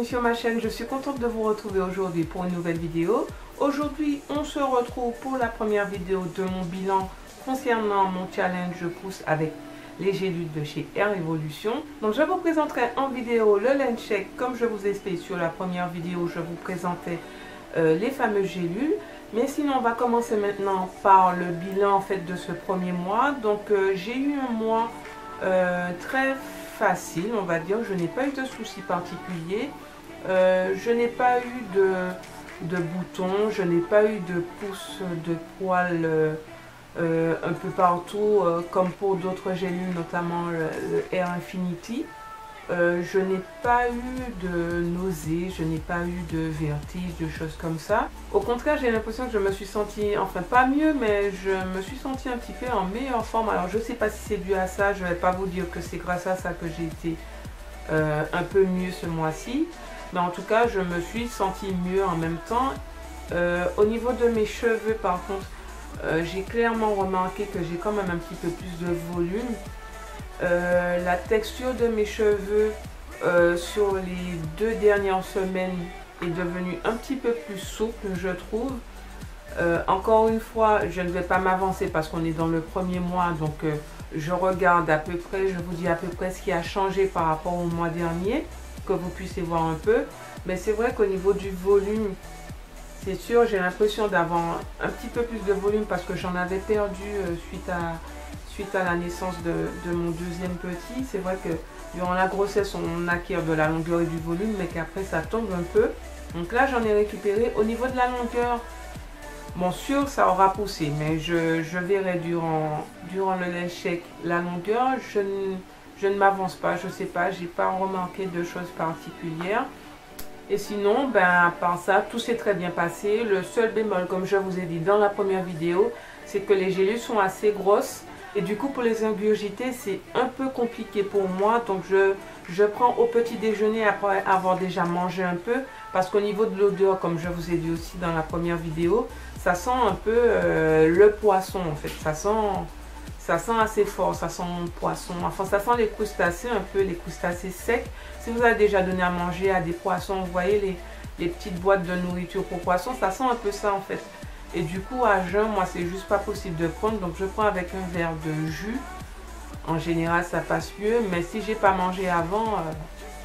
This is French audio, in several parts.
bienvenue sur ma chaîne. Je suis contente de vous retrouver aujourd'hui pour une nouvelle vidéo. Aujourd'hui, on se retrouve pour la première vidéo de mon bilan concernant mon challenge Je pousse avec les gélules de chez Air Evolution. Donc je vous présenterai en vidéo le Lens Check. Comme je vous ai expliqué sur la première vidéo, je vous présentais les fameuses gélules. Mais sinon, on va commencer maintenant par le bilan en fait de ce premier mois. Donc j'ai eu un mois très facile, on va dire. Je n'ai pas eu de soucis particuliers. Je n'ai pas eu de boutons, je n'ai pas eu de pouces de poils un peu partout, comme pour d'autres gélules, notamment le Air Infinity. Je n'ai pas eu de nausées, je n'ai pas eu de vertige, de choses comme ça. Au contraire, j'ai l'impression que je me suis sentie, enfin pas mieux, mais je me suis sentie un petit peu en meilleure forme. Alors je ne sais pas si c'est dû à ça, je ne vais pas vous dire que c'est grâce à ça que j'ai été un peu mieux ce mois-ci. Mais en tout cas, je me suis sentie mieux en même temps. Au niveau de mes cheveux, par contre, j'ai clairement remarqué que j'ai quand même un petit peu plus de volume. La texture de mes cheveux sur les 2 dernières semaines est devenue un petit peu plus souple, je trouve. Encore une fois, je ne vais pas m'avancer parce qu'on est dans le premier mois, donc je regarde à peu près, je vous dis à peu près ce qui a changé par rapport au mois dernier, que vous puissiez voir un peu. Mais c'est vrai qu'au niveau du volume, c'est sûr, j'ai l'impression d'avoir un petit peu plus de volume parce que j'en avais perdu suite à la naissance de mon deuxième petit. C'est vrai que durant la grossesse, on acquiert de la longueur et du volume, mais qu'après ça tombe un peu. Donc là, j'en ai récupéré. Au niveau de la longueur, bon sûr, ça aura poussé, mais je verrai durant le Lens Check la longueur. Je ne m'avance pas, je sais pas, j'ai pas remarqué de choses particulières. Et sinon, ben, à part ça, tout s'est très bien passé. Le seul bémol, comme je vous ai dit dans la première vidéo, c'est que les gélules sont assez grosses. Et du coup, pour les ingurgiter, c'est un peu compliqué pour moi. Donc, je prends au petit déjeuner après avoir déjà mangé un peu. Parce qu'au niveau de l'odeur, comme je vous ai dit aussi dans la première vidéo, ça sent un peu le poisson en fait. Ça sent assez fort, ça sent le poisson. Enfin, ça sent les crustacés, un peu les crustacés secs. Si vous avez déjà donné à manger à des poissons, vous voyez les petites boîtes de nourriture pour poissons, ça sent un peu ça en fait. Et du coup, à jeun, moi, c'est juste pas possible de prendre. Donc, je prends avec un verre de jus. En général, ça passe mieux. Mais si j'ai pas mangé avant,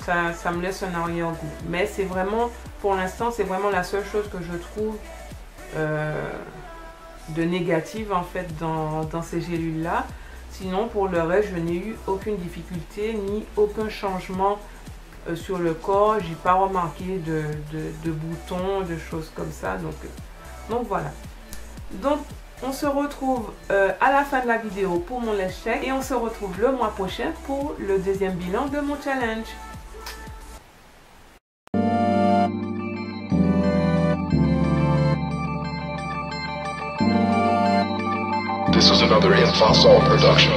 ça me laisse un arrière-goût. Mais c'est vraiment, pour l'instant, c'est vraiment la seule chose que je trouve de négative, en fait, dans ces gélules-là. Sinon, pour le reste, je n'ai eu aucune difficulté, ni aucun changement sur le corps. J'ai pas remarqué de boutons, de choses comme ça. Donc voilà. Donc on se retrouve à la fin de la vidéo pour mon Lens Check et on se retrouve le mois prochain pour le deuxième bilan de mon challenge. This is another Infosol production.